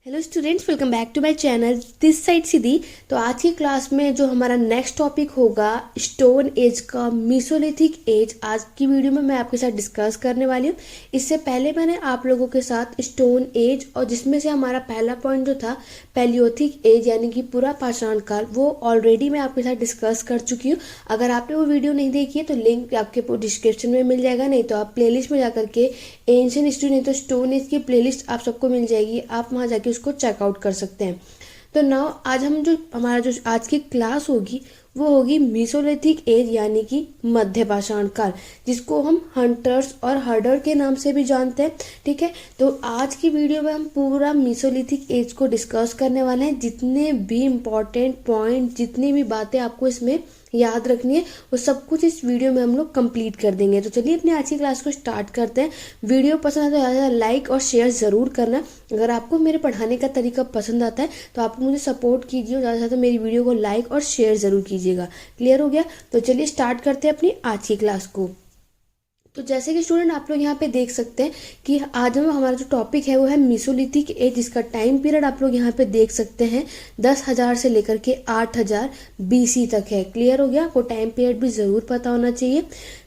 Hello students, welcome back to my channel. This side Siddhi. तो आज की क्लास में जो हमारा नेक्स्ट टॉपिक होगा स्टोन एज का मीसोलिथिक एज, आज की वीडियो में मैं आपके साथ डिस्कस करने वाली हूँ। इससे पहले मैंने आप लोगों के साथ स्टोन एज और जिसमें से हमारा पहला पॉइंट जो था पैलियोथिक एज यानी कि पूरा पाषाण काल, वो ऑलरेडी मैं आपके साथ डिस्कस कर चुकी हूँ। अगर आपने वो वीडियो नहीं देखी है तो लिंक आपके डिस्क्रिप्शन में मिल जाएगा, नहीं तो आप प्लेलिस्ट में जाकर के एंशियंट हिस्ट्री नहीं तो स्टोन एज की प्लेलिस्ट आप सबको मिल जाएगी, आप वहाँ जाके उसको चेकआउट कर सकते हैं। तो नाउ आज हम जो हमारा जो आज की क्लास होगी वो होगी मीसोलिथिक एज यानी कि मध्य पाषाण काल, जिसको हम हंटर्स और हर्डर के नाम से भी जानते हैं। ठीक है, तो आज की वीडियो में हम पूरा मीसोलिथिक एज को डिस्कस करने वाले हैं। जितने भी इम्पोर्टेंट पॉइंट, जितनी भी बातें आपको इसमें याद रखनी है, वो सब कुछ इस वीडियो में हम लोग कंप्लीट कर देंगे। तो चलिए अपनी आज की क्लास को स्टार्ट करते हैं। वीडियो पसंद है तो ज़्यादा ज़्यादा लाइक और शेयर ज़रूर करना। अगर आपको मेरे पढ़ाने का तरीका पसंद आता है तो आप मुझे सपोर्ट कीजिए और ज़्यादा से ज़्यादा मेरी वीडियो को लाइक और शेयर ज़रूर कीजिएगा। क्लियर हो गया? तो चलिए स्टार्ट करते हैं अपनी आज की क्लास को। तो जैसे कि स्टूडेंट आप लोग यहाँ पे देख सकते हैं कि आज हम हमारा जो टॉपिक है वो है मीसोलिथिक एज, जिसका टाइम पीरियड आप लोग यहाँ पे देख सकते हैं 10,000 से लेकर के 8,000 BC तक है। क्लियर हो गया? आपको टाइम पीरियड भी ज़रूर पता होना चाहिए।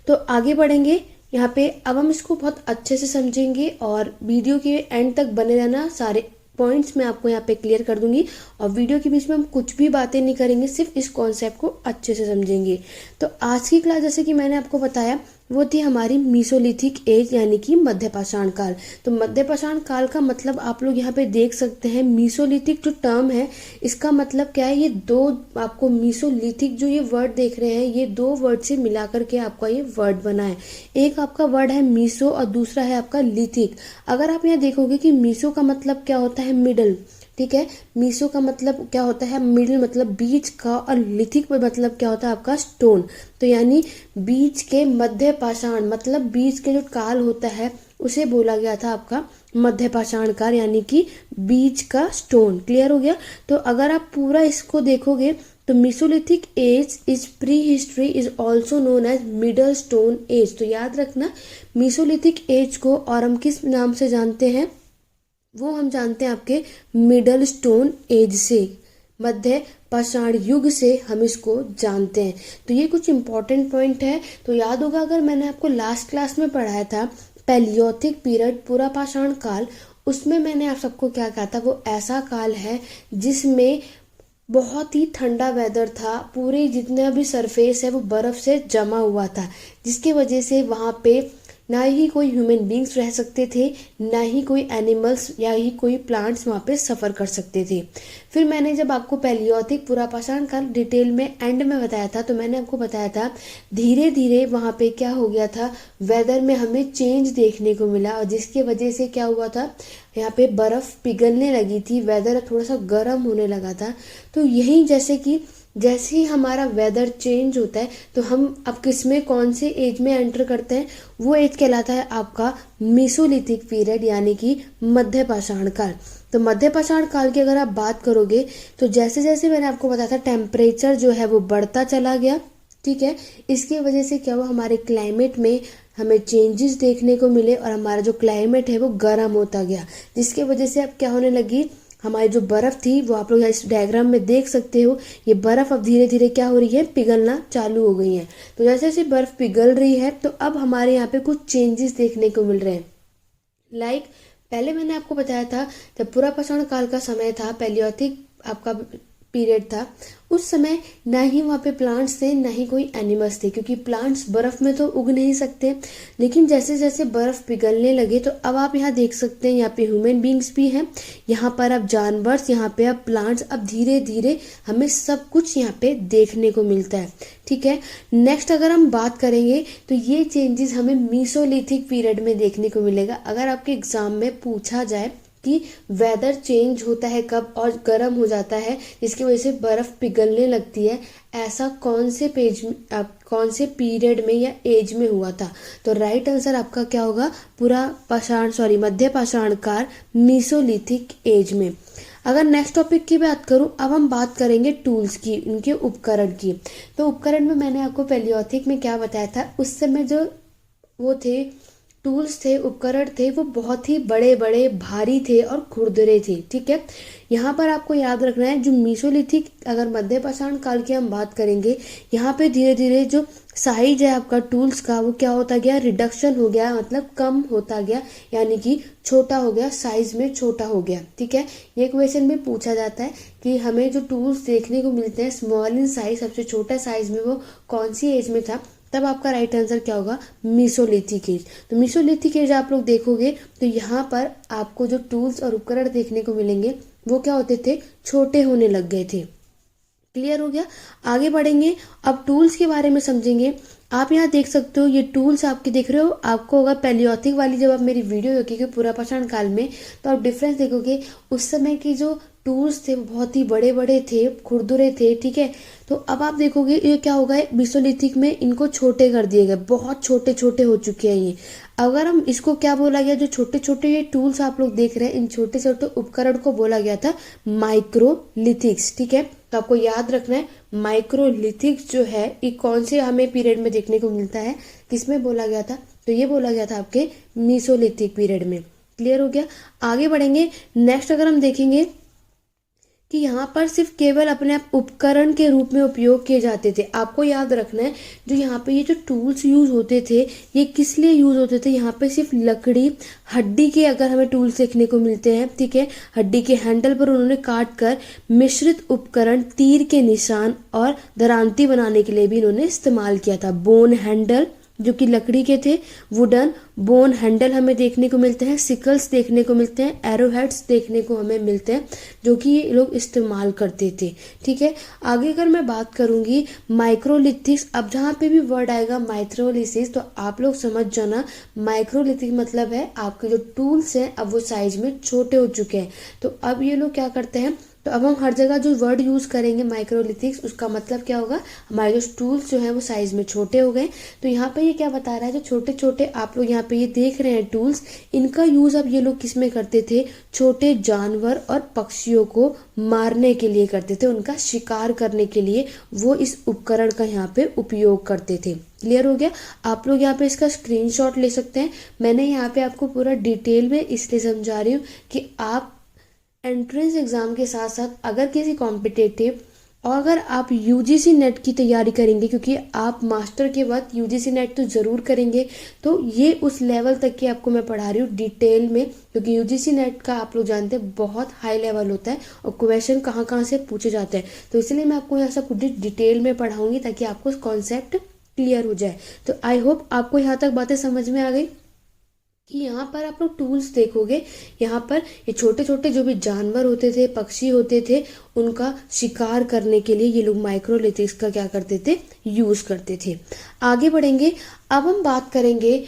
तो आगे बढ़ेंगे यहाँ पे। अब हम इसको बहुत अच्छे से समझेंगे और वीडियो के एंड तक बने रहना। सारे पॉइंट्स मैं आपको यहाँ पे क्लियर कर दूंगी और वीडियो के बीच में हम कुछ भी बातें नहीं करेंगे, सिर्फ इस कॉन्सेप्ट को अच्छे से समझेंगे। तो आज की क्लास जैसे कि मैंने आपको बताया वो थी हमारी मीसोलिथिक एज यानी कि मध्य पाषाण काल। तो मध्य पाषाण काल का मतलब आप लोग यहाँ पे देख सकते हैं। मीसोलिथिक जो टर्म है इसका मतलब क्या है, ये दो आपको मीसोलिथिक जो ये वर्ड देख रहे हैं ये दो वर्ड से मिला करके आपका ये वर्ड बना है। एक आपका वर्ड है मीसो और दूसरा है आपका लिथिक। अगर आप यहाँ देखोगे कि मीसो का मतलब क्या होता है, मिडल। ठीक है, मीसो का मतलब क्या होता है, मिडिल मतलब बीच का, और लिथिक में मतलब क्या होता है आपका स्टोन। तो यानी बीच के मध्य पाषाण मतलब बीच के जो काल होता है उसे बोला गया था आपका मध्य पाषाण काल यानी कि बीच का स्टोन। क्लियर हो गया? तो अगर आप पूरा इसको देखोगे तो Mesolithic age is prehistory is also known as middle stone age. तो याद रखना, मीसोलिथिक एज को और हम किस नाम से जानते हैं, वो हम जानते हैं आपके मिडल स्टोन एज से, मध्य पाषाण युग से हम इसको जानते हैं। तो ये कुछ इंपॉर्टेंट पॉइंट है। तो याद होगा अगर मैंने आपको लास्ट क्लास में पढ़ाया था पैलियोथिक पीरियड पूरा पाषाण काल, उसमें मैंने आप सबको क्या कहा था, वो ऐसा काल है जिसमें बहुत ही ठंडा वेदर था, पूरे जितना भी सरफेस है वो बर्फ से जमा हुआ था, जिसकी वजह से वहाँ पे ना ही कोई ह्यूमन बींग्स रह सकते थे, ना ही कोई एनिमल्स या ही कोई प्लांट्स वहाँ पे सफ़र कर सकते थे। फिर मैंने जब आपको पैलियोथिक पूरा पाषाण काल डिटेल में एंड में बताया था तो मैंने आपको बताया था धीरे धीरे वहाँ पे क्या हो गया था, वेदर में हमें चेंज देखने को मिला और जिसकी वजह से क्या हुआ था, यहाँ पे बर्फ़ पिघलने लगी थी, वेदर थोड़ा सा गर्म होने लगा था। तो यही जैसे ही हमारा वेदर चेंज होता है तो हम अब किस में कौन से एज में एंटर करते हैं, वो एज कहलाता है आपका मीसोलिथिक पीरियड यानी कि मध्य पाषाण काल। तो मध्य पाषाण काल की अगर आप बात करोगे तो जैसे जैसे मैंने आपको बताया था टेम्परेचर जो है वो बढ़ता चला गया। ठीक है, इसकी वजह से क्या हुआ, हमारे क्लाइमेट में हमें चेंजेस देखने को मिले और हमारा जो क्लाइमेट है वो गर्म होता गया, जिसकी वजह से अब क्या होने लगी, हमारी जो बर्फ़ थी वो आप लोग इस डायग्राम में देख सकते हो, ये बर्फ़ अब धीरे धीरे क्या हो रही है, पिघलना चालू हो गई है। तो जैसे जैसे बर्फ़ पिघल रही है तो अब हमारे यहाँ पे कुछ चेंजेस देखने को मिल रहे हैं। लाइक पहले मैंने आपको बताया था जब पूरा पाषाण काल का समय था, पैलियोथिक आपका पीरियड था, उस समय ना ही वहाँ पे प्लांट्स थे ना ही कोई एनिमल्स थे, क्योंकि प्लांट्स बर्फ़ में तो उग नहीं सकते। लेकिन जैसे जैसे बर्फ़ पिघलने लगे तो अब आप यहाँ देख सकते हैं, यहाँ पे ह्यूमन बींग्स भी हैं, यहाँ पर अब जानवर्स, यहाँ पे अब प्लांट्स, अब धीरे धीरे हमें सब कुछ यहाँ पे देखने को मिलता है। ठीक है, नेक्स्ट अगर हम बात करेंगे तो ये चेंजेस हमें मीसोलिथिक पीरियड में देखने को मिलेगा। अगर आपके एग्जाम में पूछा जाए कि वेदर चेंज होता है कब और गर्म हो जाता है जिसकी वजह से बर्फ़ पिघलने लगती है, ऐसा कौन से पीरियड में या एज में हुआ था, तो राइट आंसर आपका क्या होगा, मध्य पाषाण काल मीसोलिथिक एज में। अगर नेक्स्ट टॉपिक की बात करूं, अब हम बात करेंगे टूल्स की, उनके उपकरण की। तो उपकरण में मैंने आपको पैलियोथिक में क्या बताया था, उस समय जो वो थे टूल्स थे, उपकरण थे, वो बहुत ही बड़े बड़े भारी थे और खुरदरे थे। ठीक है, यहाँ पर आपको याद रखना है जो मीसोलिथिक, अगर मध्य पाषाण काल की हम बात करेंगे, यहाँ पे धीरे धीरे जो साइज है आपका टूल्स का वो क्या होता गया, रिडक्शन हो गया, मतलब कम होता गया, यानी कि छोटा हो गया, साइज में छोटा हो गया। ठीक है, ये क्वेश्चन में पूछा जाता है कि हमें जो टूल्स देखने को मिलते हैं स्मॉल इन साइज, सबसे छोटा साइज में, वो कौन सी एज में था, तब आपका राइट आंसर क्या होगा, मीसोलिथिक एज। तो मीसोलिथिक एज आप लोग देखोगे तो यहाँ पर आपको जो टूल्स और उपकरण देखने को मिलेंगे वो क्या होते थे, छोटे होने लग गए थे। क्लियर हो गया, आगे बढ़ेंगे, अब टूल्स के बारे में समझेंगे। आप यहाँ देख सकते हो, ये टूल्स आपके देख रहे हो, आपको होगा पैलियोथिक वाली, जब आप मेरी वीडियो देखोगे पूरा पाषाण काल में, तो आप डिफरेंस देखोगे, उस समय की जो टूल्स थे वो बहुत ही बड़े बड़े थे, खुरदुरे थे। ठीक है, तो अब आप देखोगे ये क्या होगा, मीसोलिथिक में इनको छोटे कर दिए गए, बहुत छोटे छोटे हो चुके हैं ये। अगर हम इसको क्या बोला गया, जो छोटे छोटे ये टूल्स आप लोग देख रहे हैं, इन छोटे छोटे उपकरण को बोला गया था माइक्रोलिथिक्स। ठीक है, तो आपको याद रखना है माइक्रोलिथिक्स जो है ये कौन से हमें पीरियड में देखने को मिलता है, किसमें बोला गया था, तो ये बोला गया था आपके मीसोलिथिक पीरियड में। क्लियर हो गया, आगे बढ़ेंगे। नेक्स्ट अगर हम देखेंगे कि यहाँ पर सिर्फ केवल अपने आप उपकरण के रूप में उपयोग किए जाते थे। आपको याद रखना है जो यहाँ पे ये जो टूल्स यूज होते थे ये किस लिए यूज होते थे, यहाँ पे सिर्फ लकड़ी, हड्डी के अगर हमें टूल्स देखने को मिलते हैं, ठीक है, हड्डी के हैंडल पर उन्होंने काट कर मिश्रित उपकरण, तीर के निशान और दरांती बनाने के लिए भी इन्होंने इस्तेमाल किया था। बोन हैंडल जो कि लकड़ी के थे, वुडन बोन हैंडल हमें देखने को मिलते हैं, सिकल्स देखने को मिलते हैं, एरोहेड्स देखने को हमें मिलते हैं, जो कि ये लोग इस्तेमाल करते थे। ठीक है, आगे अगर मैं बात करूंगी माइक्रोलिथिक्स, अब जहाँ पे भी वर्ड आएगा माइक्रोलिथिक्स तो आप लोग समझ जाना माइक्रोलिथिक मतलब है आपके जो टूल्स हैं अब वो साइज में छोटे हो चुके हैं। तो अब ये लोग क्या करते हैं, तो अब हम हर जगह जो वर्ड यूज करेंगे माइक्रोलिथिक्स, उसका मतलब क्या होगा, हमारे जो टूल्स जो हैं वो साइज में छोटे हो गए। तो यहाँ पे ये क्या बता रहा है, जो छोटे छोटे आप लोग यहाँ पे ये देख रहे हैं टूल्स, इनका यूज अब ये लोग किस में करते थे, छोटे जानवर और पक्षियों को मारने के लिए करते थे, उनका शिकार करने के लिए वो इस उपकरण का यहाँ पे उपयोग करते थे। क्लियर हो गया, आप लोग यहाँ पे इसका स्क्रीनशॉट ले सकते हैं। मैंने यहाँ पे आपको पूरा डिटेल में इसलिए समझा रही हूँ कि आप एंट्रेंस एग्जाम के साथ साथ अगर किसी कॉम्पिटेटिव और अगर आप यूजीसी नेट की तैयारी करेंगे, क्योंकि आप मास्टर के बाद यूजीसी नेट तो ज़रूर करेंगे, तो ये उस लेवल तक की आपको मैं पढ़ा रही हूँ डिटेल में, क्योंकि यूजीसी नेट का आप लोग जानते हैं बहुत हाई लेवल होता है और क्वेश्चन कहाँ कहाँ से पूछे जाते हैं। तो इसलिए मैं आपको यहाँ सब डिटेल में पढ़ाऊंगी ताकि आपको कॉन्सेप्ट क्लियर हो जाए। तो आई होप आपको यहाँ तक बातें समझ में आ गई कि यहाँ पर आप लोग टूल्स देखोगे, यहाँ पर ये छोटे छोटे जो भी जानवर होते थे, पक्षी होते थे, उनका शिकार करने के लिए ये लोग माइक्रोलिथिक्स का क्या करते थे, यूज करते थे। आगे बढ़ेंगे, अब हम बात करेंगे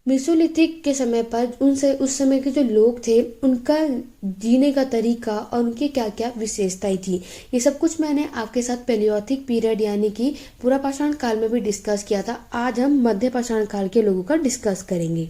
मीसोलिथिक के समय पर उनसे उस समय के जो लोग थे उनका जीने का तरीका और उनकी क्या क्या विशेषताएं थी। ये सब कुछ मैंने आपके साथ पैलियोथिक पीरियड यानी कि पूरा पाषाण काल में भी डिस्कस किया था। आज हम मध्य पाषाण काल के लोगों का डिस्कस करेंगे।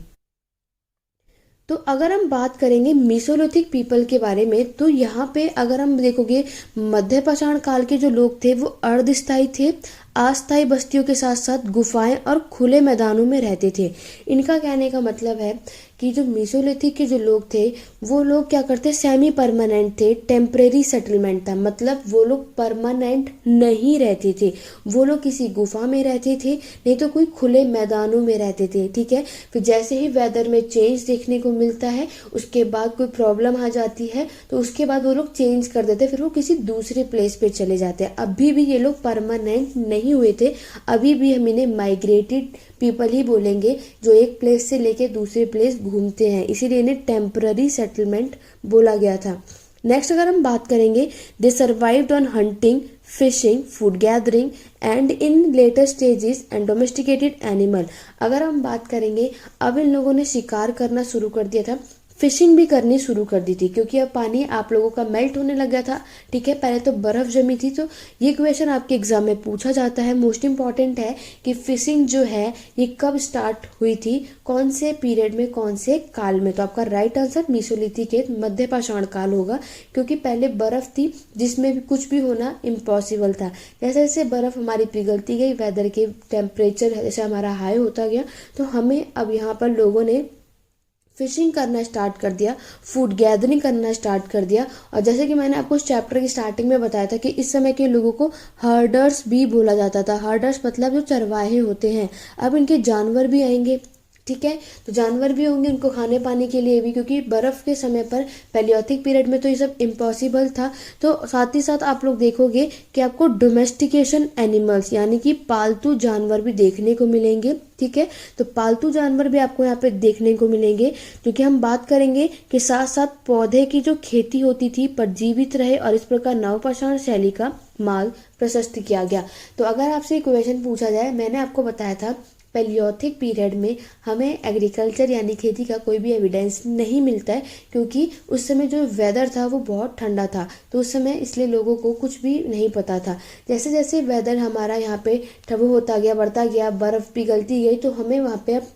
तो अगर हम बात करेंगे मीसोलिथिक पीपल के बारे में, तो यहाँ पे अगर हम देखोगे मध्य पाषाण काल के जो लोग थे वो अर्धस्थायी थे, अस्थायी बस्तियों के साथ साथ गुफाएं और खुले मैदानों में रहते थे। इनका कहने का मतलब है कि जो मीसोलिथिक के जो लोग थे वो लोग क्या करते, सेमी परमानेंट थे, टेम्परेरी सेटलमेंट था, मतलब वो लोग परमानेंट नहीं रहते थे, वो लोग किसी गुफा में रहते थे, नहीं तो कोई खुले मैदानों में रहते थे। ठीक है, फिर जैसे ही वेदर में चेंज देखने को मिलता है, उसके बाद कोई प्रॉब्लम आ जाती है तो उसके बाद वो लोग चेंज कर देते, फिर वो किसी दूसरे प्लेस पे चले जाते हैं। अभी भी ये लोग परमानेंट नहीं हुए थे, अभी भी हम इन्हें माइग्रेटेड पीपल ही बोलेंगे, जो एक प्लेस से लेके दूसरे प्लेस घूमते हैं, इसीलिए इन्हें टेम्पररी सेटलमेंट बोला गया था। नेक्स्ट अगर हम बात करेंगे, they survived on hunting, fishing, food gathering and in later stages and domesticated animal. अगर हम बात करेंगे, अब इन लोगों ने शिकार करना शुरू कर दिया था, फिशिंग भी करनी शुरू कर दी थी, क्योंकि अब पानी आप लोगों का मेल्ट होने लग गया था। ठीक है, पहले तो बर्फ जमी थी। तो ये क्वेश्चन आपके एग्जाम में पूछा जाता है, मोस्ट इंपॉर्टेंट है कि फिशिंग जो है ये कब स्टार्ट हुई थी, कौन से पीरियड में, कौन से काल में। तो आपका राइट आंसर मीसोलिथिक के मध्य पाषाण काल होगा, क्योंकि पहले बर्फ थी जिसमें भी कुछ भी होना इम्पॉसिबल था। जैसे जैसे बर्फ हमारी पिघलती गई, वेदर के टेम्परेचर जैसे हमारा हाई होता गया, तो हमें अब यहाँ पर लोगों ने फिशिंग करना स्टार्ट कर दिया, फूड गैदरिंग करना स्टार्ट कर दिया। और जैसे कि मैंने आपको इस चैप्टर की स्टार्टिंग में बताया था कि इस समय के लोगों को हर्डर्स भी बोला जाता था। हर्डर्स मतलब जो चरवाहे होते हैं। अब इनके जानवर भी आएंगे, ठीक है, तो जानवर भी होंगे उनको खाने पाने के लिए भी, क्योंकि बर्फ़ के समय पर पैलियोथिक पीरियड में तो ये सब इम्पॉसिबल था। तो साथ ही साथ आप लोग देखोगे कि आपको डोमेस्टिकेशन एनिमल्स यानी कि पालतू जानवर भी देखने को मिलेंगे, ठीक है। तो पालतू जानवर भी आपको यहाँ पे देखने को मिलेंगे, क्योंकि हम बात करेंगे कि साथ साथ पौधे की जो खेती होती थी पर जीवित रहे, और इस प्रकार नवपाषाण शैली का मार्ग प्रशस्त किया गया। तो अगर आपसे क्वेश्चन पूछा जाए, मैंने आपको बताया था पैलियोथिक पीरियड में हमें एग्रीकल्चर यानी खेती का कोई भी एविडेंस नहीं मिलता है, क्योंकि उस समय जो वेदर था वो बहुत ठंडा था। तो उस समय इसलिए लोगों को कुछ भी नहीं पता था। जैसे जैसे वेदर हमारा यहाँ पे ठंडा होता गया, बढ़ता गया, बर्फ़ पिघलती गई, तो हमें वहाँ पे अब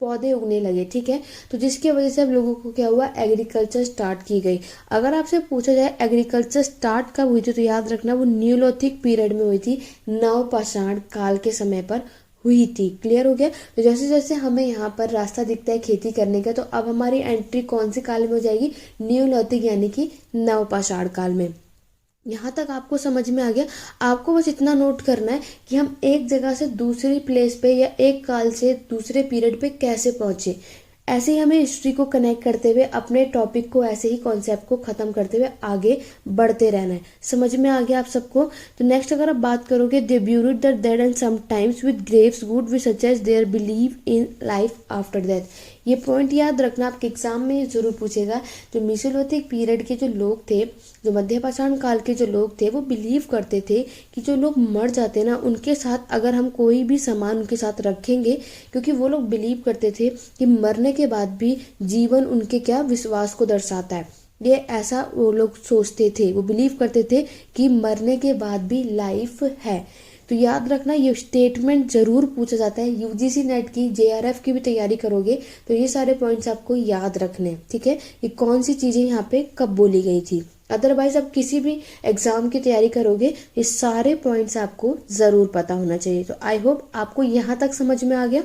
पौधे उगने लगे, ठीक है। तो जिसकी वजह से अब लोगों को क्या हुआ, एग्रीकल्चर स्टार्ट की गई। अगर आपसे पूछा जाए एग्रीकल्चर स्टार्ट कब हुई थी, तो याद रखना वो न्यूलिथिक पीरियड में हुई थी, नवपाषाण काल के समय पर हुई थी। क्लियर हो गया। तो जैसे जैसे हमें यहाँ पर रास्ता दिखता है खेती करने का, तो अब हमारी एंट्री कौन से काल में हो जाएगी, न्यूलिथिक यानी कि नवपाषाण काल में। यहाँ तक आपको समझ में आ गया। आपको बस इतना नोट करना है कि हम एक जगह से दूसरी प्लेस पे या एक काल से दूसरे पीरियड पे कैसे पहुँचे। ऐसे ही हमें हिस्ट्री को कनेक्ट करते हुए अपने टॉपिक को, ऐसे ही कॉन्सेप्ट को ख़त्म करते हुए आगे बढ़ते रहना है। समझ में आ गया आप सबको। तो नेक्स्ट अगर आप बात करोगे, they buried the dead and sometimes with graves good which such as there believe in life after death. ये पॉइंट याद रखना, आपके एग्जाम में जरूर पूछेगा। जो मेसोलिथिक पीरियड के जो लोग थे, जो मध्यपाषाण काल के जो लोग थे, वो बिलीव करते थे कि जो लोग मर जाते ना, उनके साथ अगर हम कोई भी सामान उनके साथ रखेंगे, क्योंकि वो लोग बिलीव करते थे कि मरने के बाद भी जीवन उनके क्या विश्वास को दर्शाता है। ये ऐसा वो लोग सोचते थे, वो बिलीव करते थे कि मरने के बाद भी लाइफ है। तो याद रखना, ये स्टेटमेंट जरूर पूछा जाता है। यूजीसी नेट की, जेआरएफ की भी तैयारी करोगे तो ये सारे पॉइंट्स आपको याद रखने हैं, ठीक है। ये कौन सी चीजें यहाँ पे कब बोली गई थी। अदरवाइज आप किसी भी एग्जाम की तैयारी करोगे, ये सारे पॉइंट्स आपको जरूर पता होना चाहिए। तो आई होप आपको यहाँ तक समझ में आ गया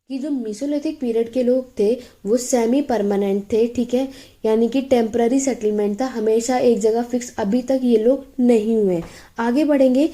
कि जो मेसोलिथिक पीरियड के लोग थे वो सेमी परमानेंट थे, ठीक है, यानी कि टेम्पररी सेटलमेंट था, हमेशा एक जगह फिक्स अभी तक ये लोग नहीं हुए। आगे बढ़ेंगे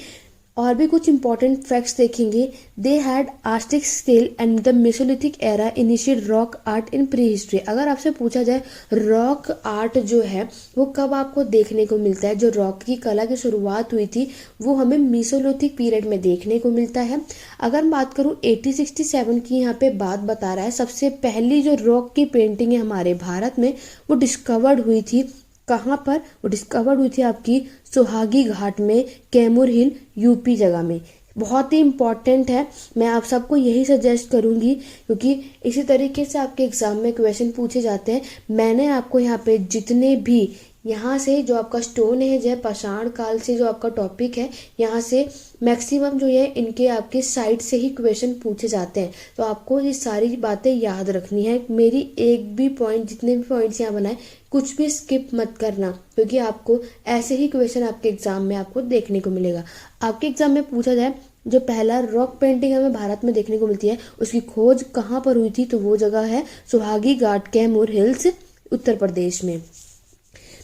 और भी कुछ इंपॉर्टेंट फैक्ट्स देखेंगे। They had Arctic skill and the Mesolithic era initiate rock art in pre history. अगर आपसे पूछा जाए रॉक आर्ट जो है वो कब आपको देखने को मिलता है, जो रॉक की कला की शुरुआत हुई थी वो हमें मेसोलिथिक पीरियड में देखने को मिलता है। अगर मैं बात करूँ 1867 की, यहाँ पे बात बता रहा है, सबसे पहली जो रॉक की पेंटिंग है हमारे भारत में वो डिस्कवर्ड हुई थी। कहाँ पर वो डिस्कवर्ड हुई थी, आपकी सुहागी घाट में, कैमूर हिल यूपी जगह में। बहुत ही इम्पॉर्टेंट है, मैं आप सबको यही सजेस्ट करूंगी, क्योंकि इसी तरीके से आपके एग्जाम में क्वेश्चन पूछे जाते हैं। मैंने आपको यहाँ पे जितने भी यहाँ से जो आपका स्टोन एज है, पाषाण काल से जो आपका टॉपिक है, यहाँ से मैक्सिमम जो है इनके आपके साइड से ही क्वेश्चन पूछे जाते हैं। तो आपको ये सारी बातें याद रखनी है। मेरी एक भी पॉइंट, जितने भी पॉइंट्स यहाँ बनाए, कुछ भी स्किप मत करना, क्योंकि आपको ऐसे ही क्वेश्चन आपके एग्जाम में आपको देखने को मिलेगा। आपके एग्जाम में पूछा जाए जो पहला रॉक पेंटिंग हमें भारत में देखने को मिलती है उसकी खोज कहाँ पर हुई थी, तो वो जगह है सुहागी घाट, कैमूर हिल्स, उत्तर प्रदेश में।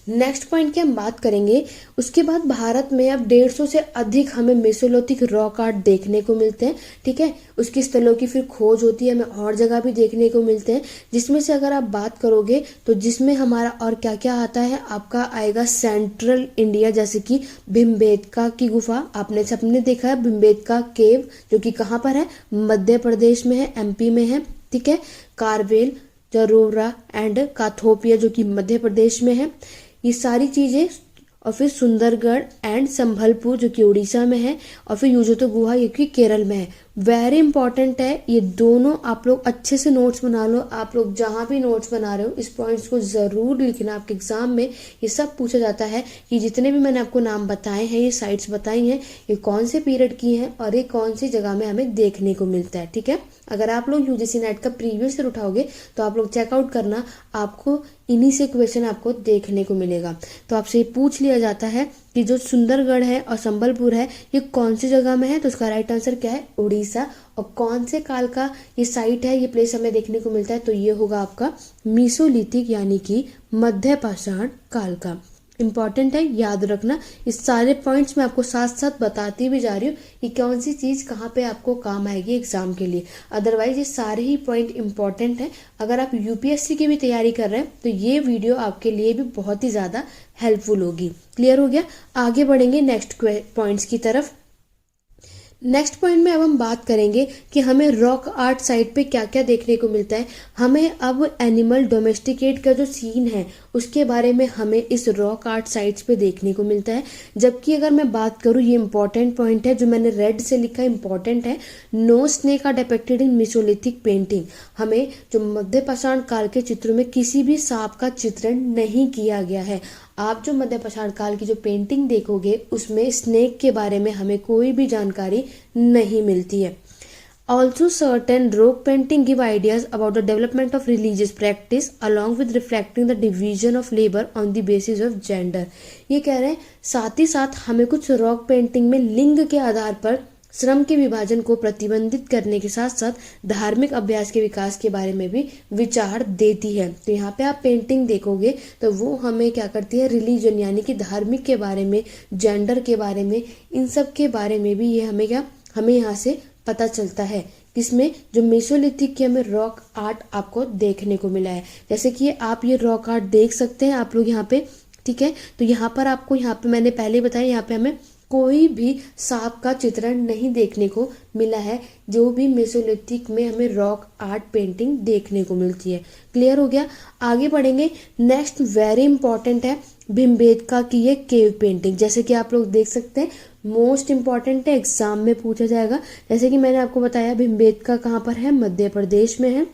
नेक्स्ट पॉइंट की हम बात करेंगे। उसके बाद भारत में अब 150 से अधिक हमें मेसोलिथिक रॉक आर्ट देखने को मिलते हैं, ठीक है। उसकी स्थलों की फिर खोज होती है, हमें और जगह भी देखने को मिलते हैं, जिसमें से अगर आप बात करोगे तो जिसमें हमारा और क्या क्या आता है, आपका आएगा सेंट्रल इंडिया, जैसे कि भीमबेटका की गुफा, आपने सबने देखा है भीमबेटका केव, जो कि कहाँ पर है, मध्य प्रदेश में है, एमपी में है, ठीक है। कारवेल, जरोरा एंड काथोपिया जो कि मध्य प्रदेश में है, ये सारी चीजें। और फिर सुंदरगढ़ एंड संभलपुर जो कि उड़ीसा में है, और फिर यूजोतो गुहा ये कि केरल में है। वेरी इंपॉर्टेंट है ये दोनों, आप लोग अच्छे से नोट्स बना लो। आप लोग जहाँ भी नोट्स बना रहे हो इस पॉइंट्स को जरूर लिखना। आपके एग्जाम में ये सब पूछा जाता है कि जितने भी मैंने आपको नाम बताए हैं, ये साइट्स बताई हैं, ये कौन से पीरियड की हैं और ये कौन सी जगह में हमें देखने को मिलता है, ठीक है। अगर आप लोग यूजीसी नेट का प्रीवियस ईयर उठाओगे तो आप लोग चेकआउट करना, आपको इन्हीं से क्वेश्चन आपको देखने को मिलेगा। तो आपसे पूछ लिया जाता है कि जो सुंदरगढ़ है और संबलपुर है ये कौन सी जगह में है, तो उसका राइट आंसर क्या है, उड़ीसा। और कौन से काल का ये साइट है, ये प्लेस हमें देखने को मिलता है, तो ये होगा आपका मीसोलिथिक यानी कि मध्य पाषाण काल का। इंपॉर्टेंट है, याद रखना। इस सारे पॉइंट्स मैं आपको साथ साथ बताती भी जा रही हूँ कि कौन सी चीज़ कहाँ पे आपको काम आएगी एग्जाम के लिए। अदरवाइज ये सारे ही पॉइंट इंपॉर्टेंट हैं। अगर आप यूपीएससी की भी तैयारी कर रहे हैं तो ये वीडियो आपके लिए भी बहुत ही ज़्यादा हेल्पफुल होगी। क्लियर हो गया? आगे बढ़ेंगे नेक्स्ट पॉइंट्स की तरफ। नेक्स्ट पॉइंट में अब हम बात करेंगे कि हमें रॉक आर्ट साइट पे क्या क्या देखने को मिलता है। हमें अब एनिमल डोमेस्टिकेट का जो सीन है उसके बारे में हमें इस रॉक आर्ट साइट्स पे देखने को मिलता है। जबकि अगर मैं बात करूँ, ये इंपॉर्टेंट पॉइंट है जो मैंने रेड से लिखा है, इंपॉर्टेंट है। No snake are depicted in Mesolithic painting. हमें जो मध्य पाषाण काल के चित्रों में किसी भी सांप का चित्रण नहीं किया गया है। आप जो मध्य पाषाण काल की जो पेंटिंग देखोगे उसमें स्नेक के बारे में हमें कोई भी जानकारी नहीं मिलती है। Also certain rock painting give ideas about the development of religious practice along with reflecting the division of labour on the basis of gender. ये कह रहे हैं साथ ही साथ हमें कुछ रॉक पेंटिंग में लिंग के आधार पर श्रम के विभाजन को प्रतिबंधित करने के साथ साथ धार्मिक अभ्यास के विकास के बारे में भी विचार देती है। तो यहाँ पे आप पेंटिंग देखोगे तो वो हमें क्या करती है, रिलीजन यानी कि धार्मिक के बारे में, जेंडर के बारे में, इन सब के बारे में भी ये हमें यहाँ से पता चलता है। किसमें, जो मेसोलिथिक के हमें रॉक आर्ट आपको देखने को मिला है। जैसे कि आप ये रॉक आर्ट देख सकते हैं आप लोग यहाँ पे, ठीक है। तो यहाँ पर आपको, यहाँ पे मैंने पहले बताया, यहाँ पे हमें कोई भी सांप का चित्रण नहीं देखने को मिला है। जो भी मेसोलिथिक में हमें रॉक आर्ट पेंटिंग देखने को मिलती है। क्लियर हो गया? आगे बढ़ेंगे। नेक्स्ट वेरी इंपॉर्टेंट है भीमबेटका की ये केव पेंटिंग। जैसे कि आप लोग देख सकते हैं, मोस्ट इंपॉर्टेंट है, एग्जाम में पूछा जाएगा। जैसे कि मैंने आपको बताया भीमबेटका कहाँ पर है, मध्य प्रदेश में है।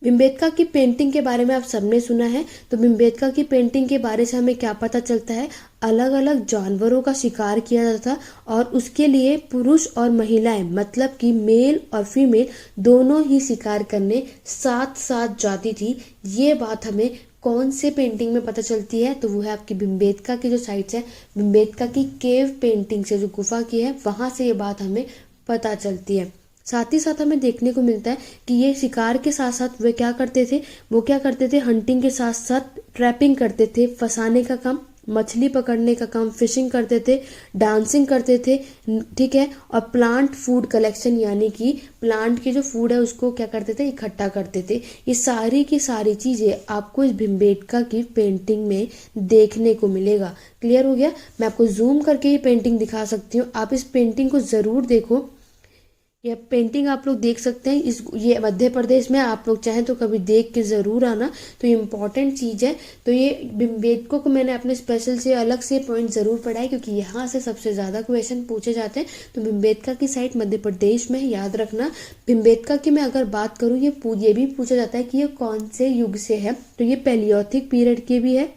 भीमबेटका की पेंटिंग के बारे में आप सबने सुना है। तो भीमबेटका की पेंटिंग के बारे से हमें क्या पता चलता है, अलग अलग जानवरों का शिकार किया जाता था और उसके लिए पुरुष और महिलाएं, मतलब कि मेल और फीमेल दोनों ही शिकार करने साथ साथ जाती थी। ये बात हमें कौन से पेंटिंग में पता चलती है, तो वो है आपकी भीमबेटका की जो साइट्स है, भीमबेटका की केव पेंटिंग से, जो गुफा की है, वहां से ये बात हमें पता चलती है। साथ ही साथ हमें देखने को मिलता है कि ये शिकार के साथ साथ वे क्या करते थे, हंटिंग के साथ साथ ट्रैपिंग करते थे, फंसाने का काम, मछली पकड़ने का काम, फिशिंग करते थे, डांसिंग करते थे, ठीक है। और प्लांट फूड कलेक्शन यानी कि प्लांट के जो फूड है उसको क्या करते थे, इकट्ठा करते थे। ये सारी की सारी चीजें आपको इस भीमबेटका की पेंटिंग में देखने को मिलेगा। क्लियर हो गया? मैं आपको जूम करके ये पेंटिंग दिखा सकती हूँ, आप इस पेंटिंग को जरूर देखो। यह पेंटिंग आप लोग देख सकते हैं, ये मध्य प्रदेश में, आप लोग चाहें तो कभी देख के ज़रूर आना। तो ये इम्पॉर्टेंट चीज़ है। तो ये भीमबेटका को मैंने अपने स्पेशल से अलग से पॉइंट ज़रूर पढ़ा है क्योंकि यहाँ से सबसे ज़्यादा क्वेश्चन पूछे जाते हैं। तो भीमबेटका की साइट मध्य प्रदेश में है, याद रखना। भीमबेटका की मैं अगर बात करूँ, ये भी पूछा जाता है कि ये कौन से युग से है, तो ये पैलियोथिक पीरियड के भी है,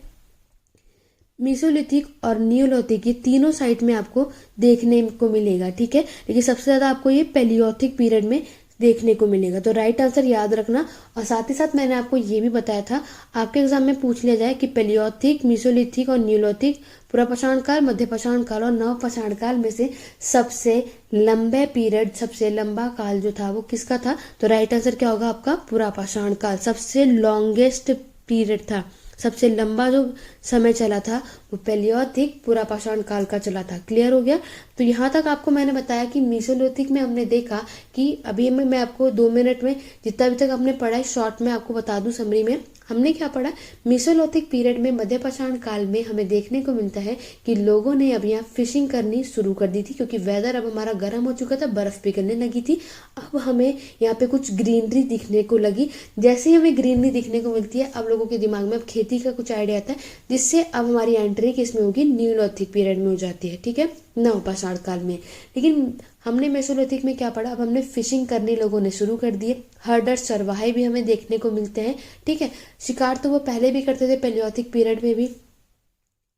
मेसोलिथिक और नियोलिथिक, ये तीनों साइट में आपको देखने को मिलेगा, ठीक है। लेकिन सबसे ज़्यादा आपको ये पैलियोथिक पीरियड में देखने को मिलेगा। तो राइट आंसर याद रखना। और साथ ही साथ मैंने आपको ये भी बताया था, आपके एग्जाम में पूछ लिया जाए कि पैलियोथिक, मेसोलिथिक और नियोलिथिक, पुरापाषाण काल, मध्य पाषाण काल और नवपाषाण काल में से सबसे लंबे पीरियड, सबसे लंबा काल जो था वो किसका था, तो राइट आंसर क्या होगा आपका, पुरापाषाण काल। सबसे लॉन्गेस्ट पीरियड था, सबसे लंबा जो समय चला था वो पैलियोथिक, पुरापाषाण काल का चला था। क्लियर हो गया? तो यहाँ तक आपको मैंने बताया कि मेसोलिथिक में हमने देखा कि अभी मैं आपको 2 मिनट में जितना अभी तक हमने पढ़ा है शॉर्ट में आपको बता दूं, समरी में हमने क्या पढ़ा। मेसोलिथिक पीरियड में, मध्य पाषाण काल में हमें देखने को मिलता है कि लोगों ने अब यहाँ फिशिंग करनी शुरू कर दी थी क्योंकि वेदर अब हमारा गर्म हो चुका था, बर्फ पिघलने लगी थी। अब हमें यहाँ पे कुछ ग्रीनरी दिखने को लगी। जैसे ही हमें ग्रीनरी दिखने को मिलती है, अब लोगों के दिमाग में अब खेती का कुछ आइडिया आता है, जिससे अब हमारी एंट्री किसमें होगी, नियोलिथिक पीरियड में हो जाती है, ठीक है, नवपाषाण काल में। लेकिन हमने मेसोलिथिक में क्या पढ़ा, अब हमने फिशिंग करने लोगों ने शुरू कर दिए, हर्डर्स, चरवाहे भी हमें देखने को मिलते हैं, ठीक है। शिकार तो वो पहले भी करते थे पैलियोथिक पीरियड में भी।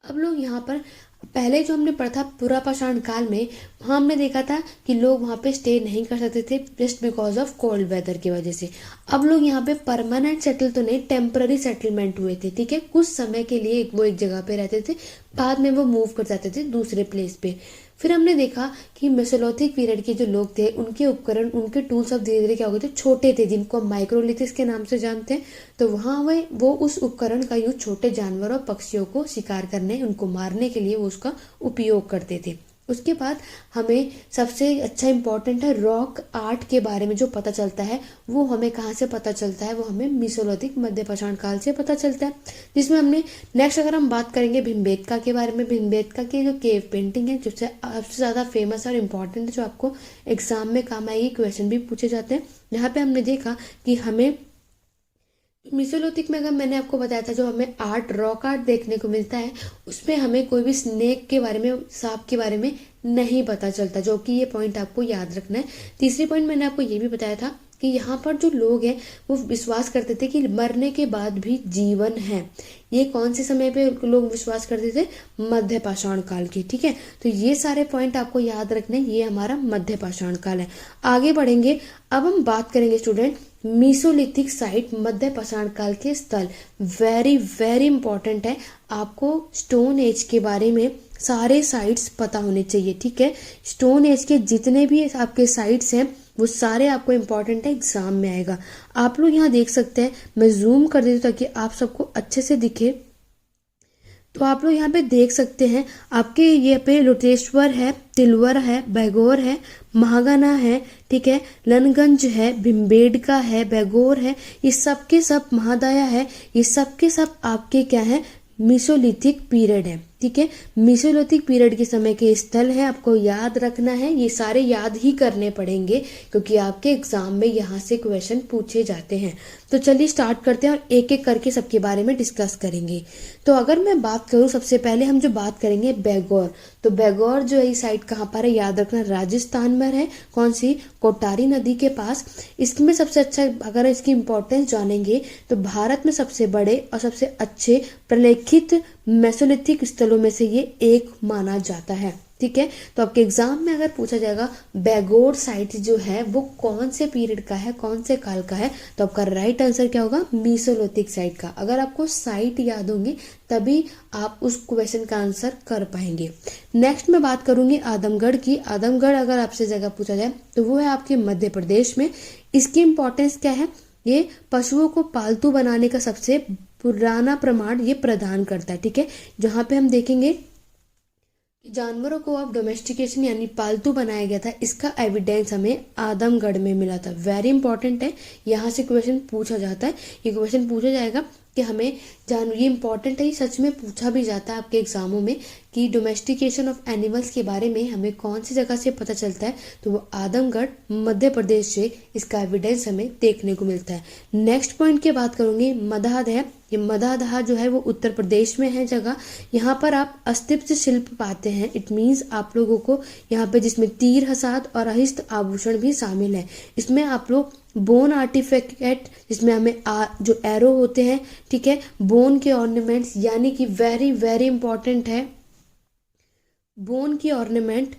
अब लोग यहाँ पर पहले जो हमने पढ़ा था पुरापाषाण काल में, वहाँ हमने देखा था कि लोग वहाँ पे स्टे नहीं कर सकते थे just because of cold weather की वजह से। अब लोग यहाँ पे परमानेंट सेटल तो नहीं, टेम्पररी सेटलमेंट हुए थे, ठीक है। कुछ समय के लिए वो एक जगह पे रहते थे, बाद में वो मूव कर जाते थे दूसरे प्लेस पे। फिर हमने देखा कि मेसोलिथिक पीरियड के जो लोग थे, उनके उपकरण, उनके टूल्स अब धीरे धीरे क्या हो गए थे, छोटे थे, जिनको हम माइक्रोलिथिस के नाम से जानते हैं। तो वहाँ वो उस उपकरण का यूज छोटे जानवरों और पक्षियों को शिकार करने, उनको मारने के लिए वो उसका उपयोग करते थे। उसके बाद हमें सबसे अच्छा इम्पोर्टेंट है रॉक आर्ट के बारे में जो पता चलता है, वो हमें कहाँ से पता चलता है, वो हमें मेसोलिथिक मध्यपाषाण काल से पता चलता है। जिसमें हमने नेक्स्ट अगर हम बात करेंगे भीमबेटका के बारे में, भीमबेटका की जो केव पेंटिंग है, सबसे ज़्यादा फेमस और इम्पॉर्टेंट है, जो आपको एग्जाम में काम आएगी, क्वेश्चन भी पूछे जाते हैं। यहाँ पे हमने देखा कि हमें मेसोलिथिक में, अगर मैंने आपको बताया था जो हमें आर्ट, रॉक आर्ट देखने को मिलता है, उसमें हमें कोई भी स्नेक के बारे में, सांप के बारे में नहीं पता चलता, जो कि ये पॉइंट आपको याद रखना है। तीसरी पॉइंट मैंने आपको ये भी बताया था कि यहाँ पर जो लोग हैं वो विश्वास करते थे कि मरने के बाद भी जीवन है। ये कौन से समय पे लोग विश्वास करते थे? मध्यपाषाण काल की, ठीक है। तो ये सारे पॉइंट आपको याद रखने, ये हमारा मध्यपाषाण काल है। आगे बढ़ेंगे, अब हम बात करेंगे स्टूडेंट मेसोलिथिक साइट, मध्यपाषाण काल के स्थल। वेरी वेरी इंपॉर्टेंट है, आपको स्टोन एज के बारे में सारे साइट्स पता होने चाहिए, ठीक है। स्टोन एज के जितने भी आपके साइट्स हैं वो सारे आपको इम्पोर्टेंट है, एग्जाम में आएगा। आप लोग यहाँ देख सकते हैं, मैं जूम कर देती हूँ ताकि आप सबको अच्छे से दिखे। तो आप लोग यहाँ पे देख सकते हैं, आपके ये पे लोटेश्वर है, तिलवर है, बैगोर है, महागाना है, ठीक है, लनगंज है, भीमबेटका है, बैगोर है, ये सब के सब, महादाया है, ये सब के सब आपके क्या है, मेसोलिथिक पीरियड है, ठीक है। मेसोलिथिक पीरियड के समय के स्थल है, आपको याद रखना है, ये सारे याद ही करने पड़ेंगे क्योंकि आपके एग्जाम में यहाँ से क्वेश्चन पूछे जाते हैं। तो चलिए स्टार्ट करते हैं और एक एक करके सबके बारे में डिस्कस करेंगे। तो अगर मैं बात करूँ, सबसे पहले हम जो बात करेंगे बैगोर, तो बैगोर जो है साइट कहाँ पर है, याद रखना, राजस्थान में है। कौन सी? कोटारी नदी के पास। इसमें सबसे अच्छा, अगर इसकी इंपॉर्टेंस जानेंगे तो भारत में सबसे बड़े और सबसे अच्छे प्रलेखित मेसोलिथिक स्थलों में से ये एक माना जाता है, ठीक है। तो आपके एग्जाम में अगर पूछा जाएगा बैगोर साइट जो है वो कौन से पीरियड का है, कौन से काल का है, तो आपका राइट आंसर क्या होगा? मेसोलिथिक साइट का। अगर आपको साइट याद होंगे तभी आप उस क्वेश्चन का आंसर कर पाएंगे। नेक्स्ट मैं बात करूंगी आदमगढ़ की। आदमगढ़ अगर आपसे जगह पूछा जाए तो वो है आपके मध्य प्रदेश में। इसकी इंपॉर्टेंस क्या है? ये पशुओं को पालतू बनाने का सबसे पुराना प्रमाण ये प्रदान करता है, ठीक है। जहाँ पे हम देखेंगे जानवरों को अब डोमेस्टिकेशन यानी पालतू बनाया गया था, इसका एविडेंस हमें आदमगढ़ में मिला था। वेरी इंपॉर्टेंट है, यहाँ से क्वेश्चन पूछा जाता है। ये क्वेश्चन पूछा जाएगा कि हमें ये इंपॉर्टेंट है, ये सच में पूछा भी जाता है आपके एग्जामों में कि डोमेस्टिकेशन ऑफ एनिमल्स के बारे में हमें कौन सी जगह से पता चलता है, तो वो आदमगढ़ मध्य प्रदेश से इसका एविडेंस हमें देखने को मिलता है। नेक्स्ट पॉइंट की बात करूंगी, मदाहद है। ये मदाहद जो है वो उत्तर प्रदेश में है जगह। यहाँ पर आप अस्तित्व शिल्प पाते हैं, इट मीन्स आप लोगों को यहाँ पे, जिसमें तीर, हसाद और अहिस्त आभूषण भी शामिल है। इसमें आप लोग बोन आर्टिफैक्ट, जिसमें हमें जो एरो होते हैं, ठीक है, बोन के ऑर्नामेंट्स, यानी कि वेरी वेरी इंपॉर्टेंट है बोन की ऑर्नामेंट,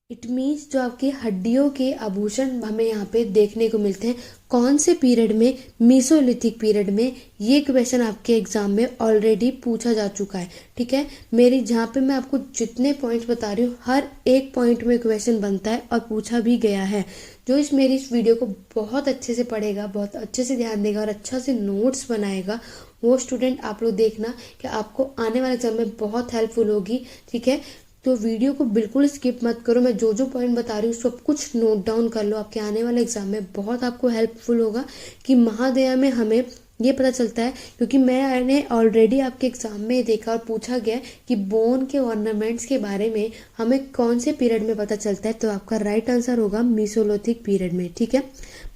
इट मीन्स जो आपकी हड्डियों के आभूषण हमें यहाँ पे देखने को मिलते हैं। कौन से पीरियड में? मेसोलिथिक पीरियड में। ये क्वेश्चन आपके एग्जाम में ऑलरेडी पूछा जा चुका है, ठीक है। मेरी जहाँ पे मैं आपको जितने पॉइंट्स बता रही हूँ, हर एक पॉइंट में क्वेश्चन बनता है और पूछा भी गया है। जो मेरी इस वीडियो को बहुत अच्छे से पढ़ेगा, बहुत अच्छे से ध्यान देगा और अच्छा से नोट्स बनाएगा, वो स्टूडेंट आप लोग देखना कि आपको आने वाले एग्जाम में बहुत हेल्पफुल होगी, ठीक है। तो वीडियो को बिल्कुल स्किप मत करो, मैं जो जो पॉइंट बता रही हूँ सब कुछ नोट डाउन कर लो, आपके आने वाले एग्जाम में बहुत आपको हेल्पफुल होगा। कि महादया में हमें ये पता चलता है, क्योंकि मैंने ऑलरेडी आपके एग्जाम में देखा और पूछा गया कि बोन के ऑर्नामेंट्स के बारे में हमें कौन से पीरियड में पता चलता है, तो आपका राइट आंसर होगा मेसोलिथिक पीरियड में, ठीक है।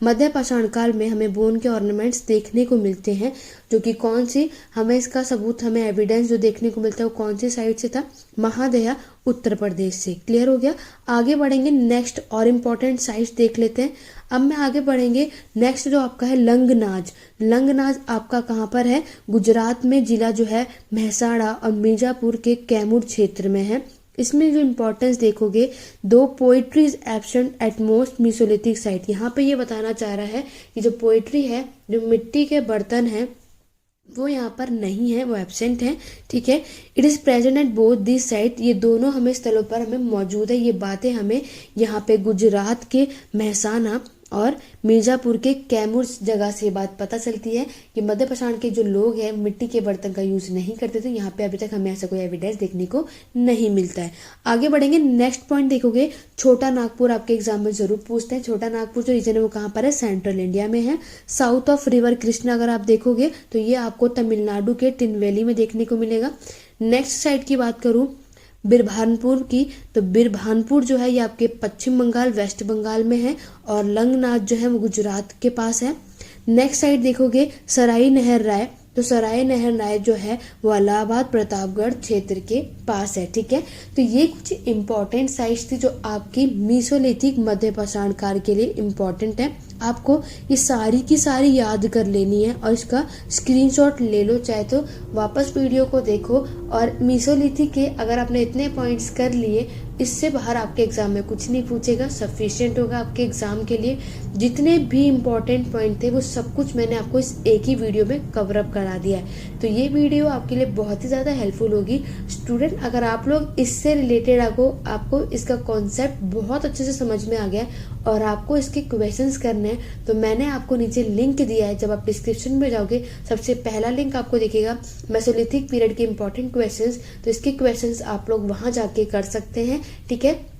मध्य पाषाण काल में हमें बोन के ऑर्नामेंट्स देखने को मिलते हैं, जो कि कौन सी, हमें इसका सबूत, हमें एविडेंस जो देखने को मिलता है वो कौन सी साइड से था, महादया उत्तर प्रदेश से। क्लियर हो गया। आगे बढ़ेंगे, नेक्स्ट और इम्पोर्टेंट साइट्स देख लेते हैं। अब मैं आगे बढ़ेंगे, नेक्स्ट जो आपका है लंगनाज। लंगनाज आपका कहाँ पर है, गुजरात में, जिला जो है महसाणा और मिर्जापुर के कैमूर क्षेत्र में है। इसमें जो इम्पोर्टेंस देखोगे, दो poetry is absent at most Mesolithic site. यहाँ पे ये बताना चाह रहा है कि जो पोइट्री है, जो मिट्टी के बर्तन है, वो यहाँ पर नहीं है, वो एब्सेंट है। ठीक है। It is present at both this site. ये दोनों हमें स्थलों पर हमें मौजूद है। ये बातें हमें यहाँ पे गुजरात के महसाना और मिर्जापुर के कैमूर जगह से बात पता चलती है कि मध्य पाषाण के जो लोग हैं मिट्टी के बर्तन का यूज नहीं करते थे। यहाँ पे अभी तक हमें ऐसा कोई एविडेंस देखने को नहीं मिलता है। आगे बढ़ेंगे, नेक्स्ट पॉइंट देखोगे, छोटा नागपुर आपके एग्जाम में जरूर पूछते हैं। छोटा नागपुर जो रीजन है वो कहाँ पर है, सेंट्रल इंडिया में है, साउथ ऑफ रिवर कृष्णा। अगर आप देखोगे तो ये आपको तमिलनाडु के तिनवेली में देखने को मिलेगा। नेक्स्ट साइड की बात करूँ बिरभानपुर की, तो बिरभानपुर जो है ये आपके पश्चिम बंगाल, वेस्ट बंगाल में है, और लंगनाथ जो है वो गुजरात के पास है। नेक्स्ट साइड देखोगे सराई नहर राय, तो सराय नहर राय जो है वो इलाहाबाद प्रतापगढ़ क्षेत्र के पास है। ठीक है। तो ये कुछ इंपॉर्टेंट साइट्स थी जो आपकी मीसोलिथिक मध्य पाषाण काल के लिए इम्पोर्टेंट है। आपको ये सारी की सारी याद कर लेनी है और इसका स्क्रीनशॉट ले लो, चाहे तो वापस वीडियो को देखो। और मीसोलिथिक के अगर आपने इतने पॉइंट्स कर लिए, इससे बाहर आपके एग्जाम में कुछ नहीं पूछेगा, सफिशिएंट होगा आपके एग्जाम के लिए। जितने भी इम्पोर्टेंट पॉइंट थे वो सब कुछ मैंने आपको इस एक ही वीडियो में कवर अप करा दिया है। तो ये वीडियो आपके लिए बहुत ही ज़्यादा हेल्पफुल होगी। स्टूडेंट, अगर आप लोग इससे रिलेटेड आपको इसका कॉन्सेप्ट बहुत अच्छे से समझ में आ गया और आपको इसके क्वेश्चंस करने हैं, तो मैंने आपको नीचे लिंक दिया है। जब आप डिस्क्रिप्शन में जाओगे, सबसे पहला लिंक आपको दिखेगा मेसोलिथिक पीरियड के इंपॉर्टेंट क्वेश्चंस। तो इसके क्वेश्चंस आप लोग वहां जाके कर सकते हैं। ठीक है।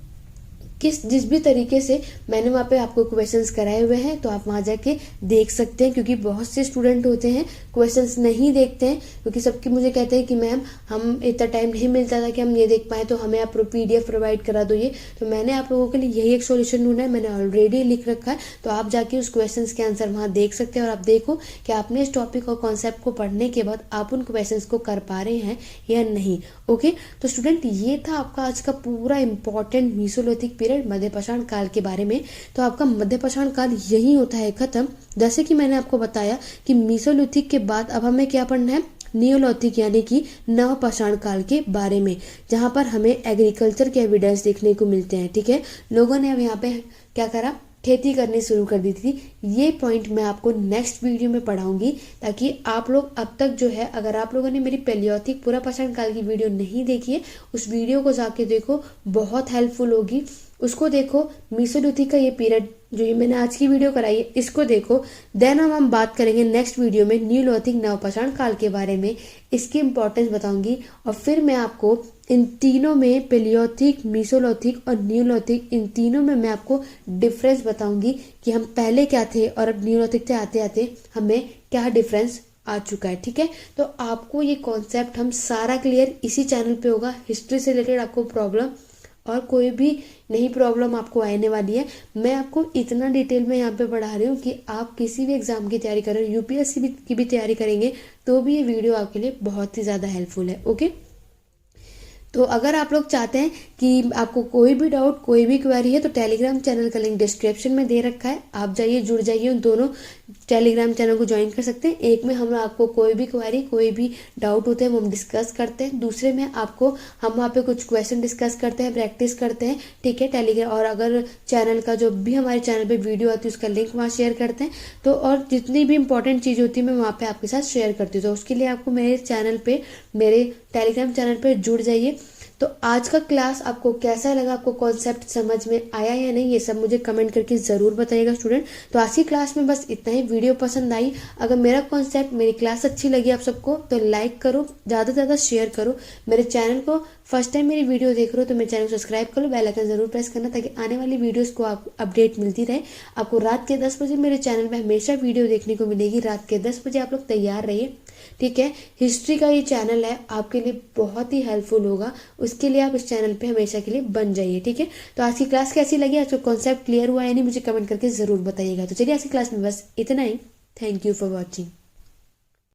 जिस भी तरीके से मैंने वहाँ पे आपको क्वेश्चंस कराए हुए हैं, तो आप वहाँ जाके देख सकते हैं। क्योंकि बहुत से स्टूडेंट होते हैं क्वेश्चंस नहीं देखते हैं, क्योंकि सबके मुझे कहते हैं कि मैम हम इतना टाइम नहीं मिलता था कि हम ये देख पाए, तो हमें आप PDF प्रोवाइड करा दो ये। तो मैंने आप लोगों के लिए यही एक सोल्यूशन ढूंढा है, मैंने ऑलरेडी लिख रखा है। तो आप जाके उस क्वेश्चन के आंसर वहाँ देख सकते हैं और आप देखो कि आपने इस टॉपिक और कॉन्सेप्ट को पढ़ने के बाद आप उन क्वेश्चन को कर पा रहे हैं या नहीं। ओके। तो स्टूडेंट, ये था आपका आज का पूरा इंपॉर्टेंट मीसोलिथिक पीरियड मध्य पाषाण काल के बारे में। तो आपका मध्य पाषाण काल यही होता है खत्म। जैसे कि मैंने आपको बताया कि मीसोलिथिक के बाद अब हमें क्या पढ़ना है, नियोलिथिक यानी कि नव पाषाण काल के बारे में, जहां पर हमें एग्रीकल्चर के एविडेंस देखने को मिलते हैं। ठीक है। लोगों ने अब यहाँ पे क्या करा, खेती करनी शुरू कर दी थी। ये पॉइंट मैं आपको नेक्स्ट वीडियो में पढ़ाऊंगी, ताकि आप लोग अब तक जो है, अगर आप लोगों ने मेरी पैलियोलिथिक पूरा पाषाण काल की वीडियो नहीं देखी है, उस वीडियो को जाके देखो, बहुत हेल्पफुल होगी। उसको देखो, मीसोलिथिक का ये पीरियड जो ये मैंने आज की वीडियो कराई है, इसको देखो। देन हम बात करेंगे नेक्स्ट वीडियो में नियोलिथिक नवपाषाण काल के बारे में, इसकी इंपॉर्टेंस बताऊंगी। और फिर मैं आपको इन तीनों में, पैलियोलिथिक, मीसोलिथिक और नियोलिथिक, इन तीनों में मैं आपको डिफरेंस बताऊंगी कि हम पहले क्या थे और अब नियोलिथिक से आते आते हमें क्या डिफरेंस आ चुका है। ठीक है। तो आपको ये कॉन्सेप्ट हम सारा क्लियर इसी चैनल पे होगा। हिस्ट्री से रिलेटेड आपको प्रॉब्लम और कोई भी नई प्रॉब्लम आपको आने वाली है, मैं आपको इतना डिटेल में यहाँ पे पढ़ा रही हूँ कि आप किसी भी एग्जाम की तैयारी कर रहे हो, UPSC की भी तैयारी करेंगे, तो भी ये वीडियो आपके लिए बहुत ही ज़्यादा हेल्पफुल है। ओके। तो अगर आप लोग चाहते हैं कि आपको कोई भी डाउट, कोई भी क्वेरी है, तो टेलीग्राम चैनल का लिंक डिस्क्रिप्शन में दे रखा है, आप जाइए, जुड़ जाइए, उन दोनों टेलीग्राम चैनल को ज्वाइन कर सकते हैं। एक में हम आपको कोई भी क्वेरी, कोई भी डाउट होते हैं वो हम डिस्कस करते हैं, दूसरे में आपको हम वहाँ पे कुछ क्वेश्चन डिस्कस करते हैं, प्रैक्टिस करते हैं। ठीक है। टेलीग्राम, और अगर चैनल का जो भी हमारे चैनल पे वीडियो आती है उसका लिंक वहाँ शेयर करते हैं। तो और जितनी भी इंपॉर्टेंट चीज़ होती है मैं वहाँ पे आपके साथ शेयर करती हूँ। तो उसके लिए आपको मेरे चैनल पे, मेरे टेलीग्राम चैनल पे जुड़ जाइए। तो आज का क्लास आपको कैसा लगा, आपको कॉन्सेप्ट समझ में आया या नहीं, ये सब मुझे कमेंट करके ज़रूर बताइएगा स्टूडेंट। तो आज की क्लास में बस इतना ही। वीडियो पसंद आई, अगर मेरा कॉन्सेप्ट, मेरी क्लास अच्छी लगी आप सबको, तो लाइक करो, ज़्यादा से ज़्यादा शेयर करो। मेरे चैनल को फर्स्ट टाइम मेरी वीडियो देख रहे हो तो मेरे चैनल को सब्सक्राइब करो, बेल आइकन जरूर प्रेस करना, ताकि आने वाली वीडियोस को आपको अपडेट मिलती रहे। आपको रात के 10 बजे मेरे चैनल पे हमेशा वीडियो देखने को मिलेगी। रात के 10 बजे आप लोग तैयार रहिए। ठीक है। हिस्ट्री का ये चैनल है, आपके लिए बहुत ही हेल्पफुल होगा, उसके लिए आप इस चैनल पे हमेशा के लिए बन जाइए, ठीक है। तो आज की क्लास कैसी लगी, आज का कॉन्सेप्ट क्लियर हुआ है नहीं, मुझे कमेंट करके ज़रूर बताइएगा। तो चलिए आज की क्लास में बस इतना ही। Thank you for watching.